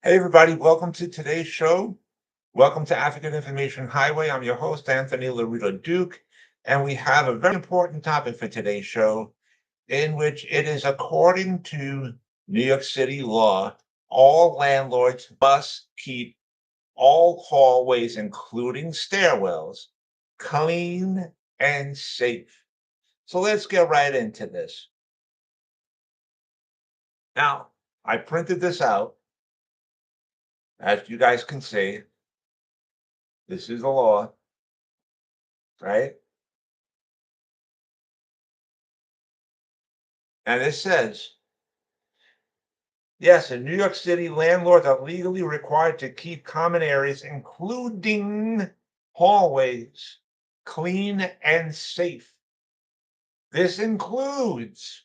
Hey, everybody, welcome to today's show. Welcome to African Information Highway. I'm your host, Anthony Lorito-Duke, and we have a very important topic for today's show, in which it is according to New York City law, all landlords must keep all hallways, including stairwells, clean and safe. So let's get right into this. Now, I printed this out. As you guys can see, this is the law, right? And it says, yes, in New York City, landlords are legally required to keep common areas, including hallways, clean and safe. This includes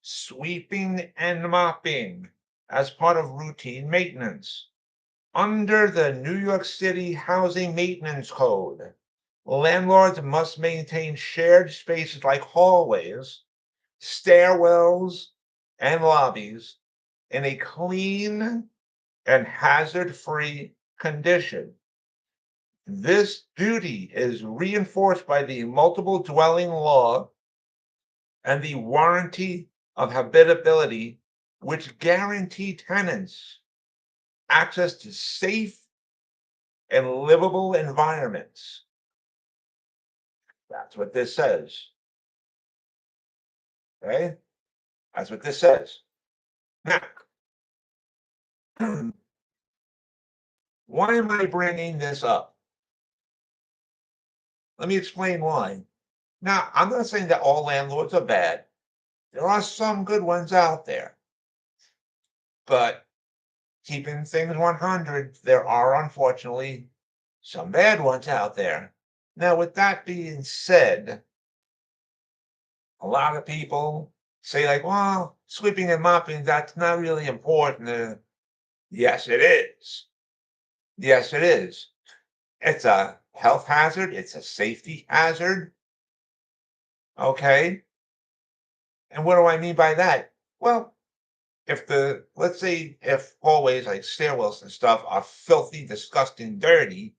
sweeping and mopping as part of routine maintenance. Under the New York City Housing Maintenance Code, landlords must maintain shared spaces like hallways, stairwells, and lobbies in a clean and hazard-free condition. This duty is reinforced by the multiple dwelling law and the warranty of habitability, which guarantee tenants access to safe and livable environments. That's what this says. Okay? That's what this says. Now, why am I bringing this up? Let me explain why. Now, I'm not saying that all landlords are bad. There are some good ones out there. But keeping things 100, there are unfortunately some bad ones out there. Now, with that being said, a lot of people say, like, well, sweeping and mopping, that's not really important. Yes, it is. Yes, it is. It's a health hazard, it's a safety hazard. Okay. And what do I mean by that? Well, let's say if hallways like stairwells and stuff are filthy, disgusting, dirty,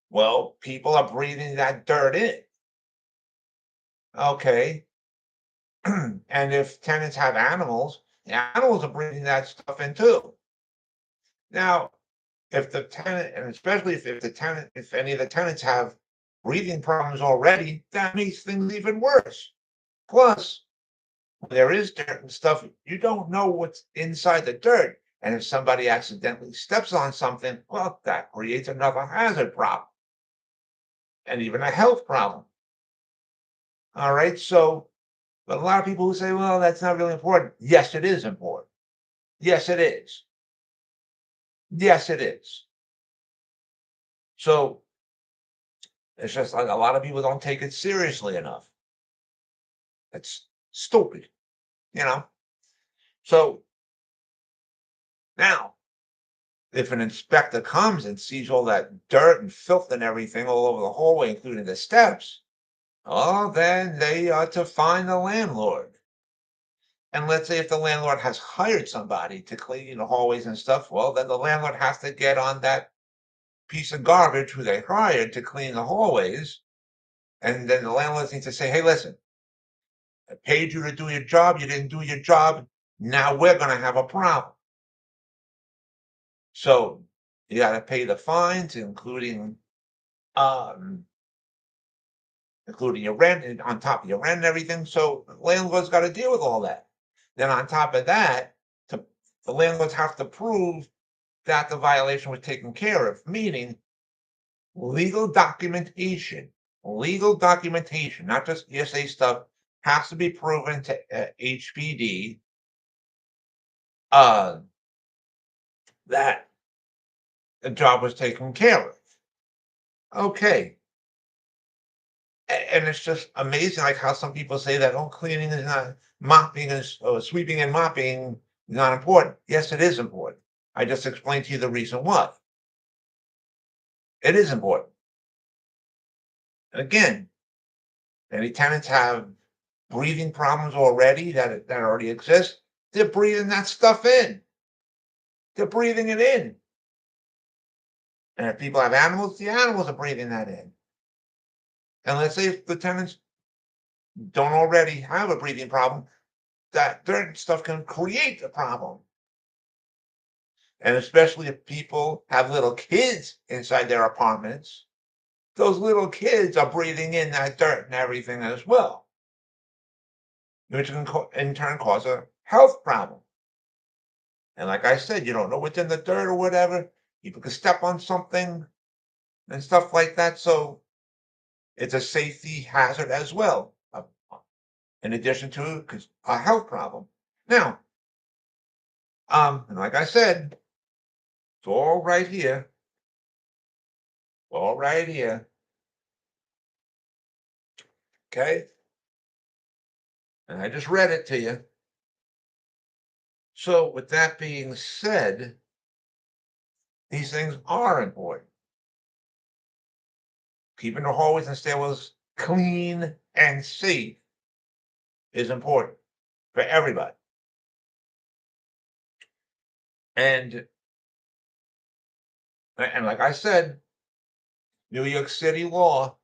well, people are breathing that dirt in. Okay. And if tenants have animals, the animals are breathing that stuff in too. Now, if the tenant, and especially if any of the tenants have breathing problems already, that makes things even worse. Plus, when there is dirt and stuff, you don't know what's inside the dirt. And if somebody accidentally steps on something, well, that creates another hazard problem and even a health problem. All right. So, but a lot of people who say, well, that's not really important. Yes, it is important. Yes, it is. Yes, it is. So it's just like a lot of people don't take it seriously enough. It's stupid, you know? So now, if an inspector comes and sees all that dirt and filth and everything all over the hallway, including the steps, oh, then they are to fine the landlord. And let's say if the landlord has hired somebody to clean the hallways and stuff, well, then the landlord has to get on that piece of garbage who they hired to clean the hallways. And then the landlord needs to say, hey, listen, I paid you to do your job. You didn't do your job. Now we're going to have a problem. So you got to pay the fines, um, including your rent and on top of your rent and everything. So landlords got to deal with all that. Then on top of that, the landlords have to prove that the violation was taken care of, meaning legal documentation, not just hearsay stuff, has to be proven to HPD that the job was taken care of. Okay. And it's just amazing, like how some people say that, oh, cleaning is not, mopping is, or sweeping and mopping is not important. Yes, it is important. I just explained to you the reason why. It is important. And again, any tenants have breathing problems already that already exist, they're breathing that stuff in. they're breathing it in. And if people have animals, the animals are breathing that in. And let's say if the tenants don't already have a breathing problem, that dirt stuff can create a problem. And especially if people have little kids inside their apartments, those little kids are breathing in that dirt and everything as well, which can in turn cause a health problem. And like I said, you don't know what's in the dirt or whatever. People can step on something and stuff like that. So it's a safety hazard as well, in addition to a health problem. Now, and like I said, it's all right here, all right here. Okay, and I just read it to you. So, with that being said, these things are important. Keeping the hallways and stairwells clean and safe is important for everybody. And like I said, New York City law,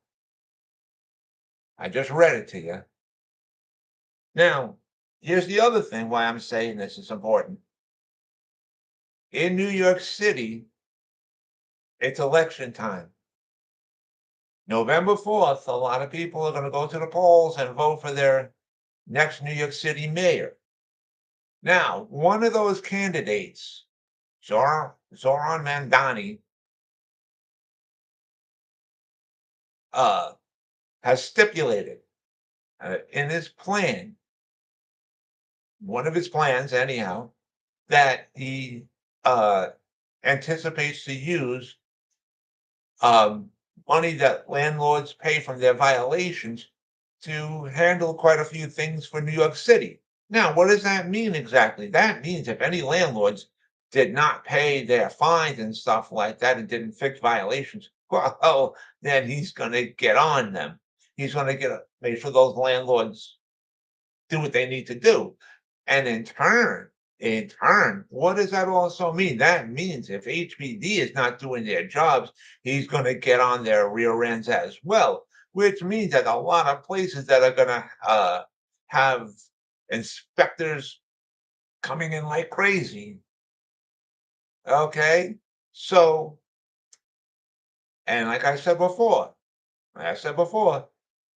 I just read it to you. Now, here's the other thing why I'm saying this is important. In New York City, it's election time. November 4th, a lot of people are going to go to the polls and vote for their next New York City mayor. Now, one of those candidates, Zoran Mandani, has stipulated in his plan, one of his plans anyhow, that he anticipates to use money that landlords pay from their violations to handle quite a few things for New York City. Now, what does that mean exactly? That means if any landlords did not pay their fines and stuff like that and didn't fix violations, well, then he's going to get on them. He's going to make sure those landlords do what they need to do. And in turn, what does that also mean? That means if HPD is not doing their jobs, he's going to get on their rear ends as well, which means that a lot of places that are going to have inspectors coming in like crazy. Okay. So, and like I said before,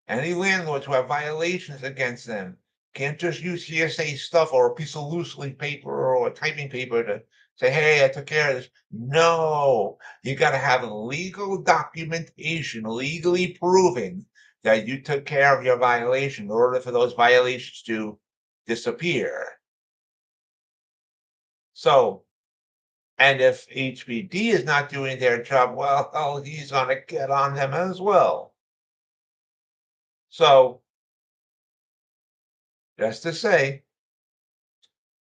any landlords who have violations against them can't just use hearsay stuff or a piece of loose leaf paper or typing paper to say, hey, I took care of this. No, you got to have legal documentation, legally proving that you took care of your violation in order for those violations to disappear. So, and if HBD is not doing their job well, he's going to get on them as well. So, just to say,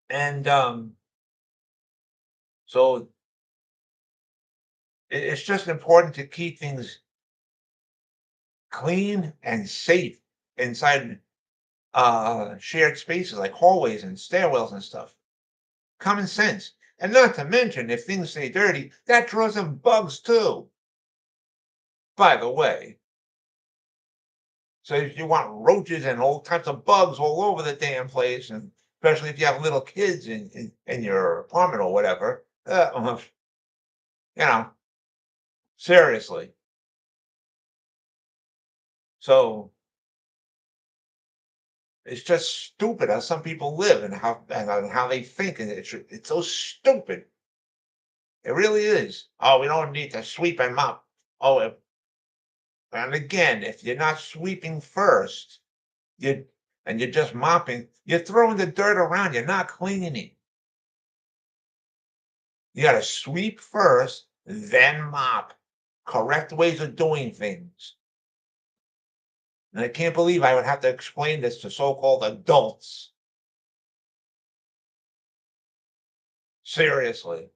and so it's just important to keep things clean and safe inside shared spaces like hallways and stairwells and stuff. Common sense. And not to mention, if things stay dirty, that draws in bugs too. By the way, so if you want roaches and all types of bugs all over the damn place, and especially if you have little kids in your apartment or whatever, you know, seriously. So it's just stupid how some people live and how they think, and it's so stupid. It really is. Oh, we don't need to sweep and mop. And again, if you're not sweeping first, you and you're just mopping, you're throwing the dirt around. You're not cleaning. You got to sweep first, then mop. Correct ways of doing things. And I can't believe I would have to explain this to so-called adults. Seriously.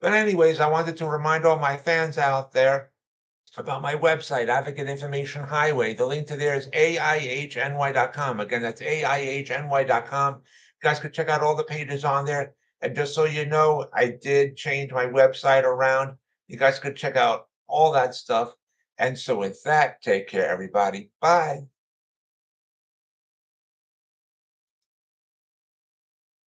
But anyways, I wanted to remind all my fans out there about my website, Advocate Information Highway. The link to there is AIHNY.com. Again, that's AIHNY.com. You guys can check out all the pages on there. And just so you know, I did change my website around. You guys could check out all that stuff. And so with that, take care, everybody. Bye.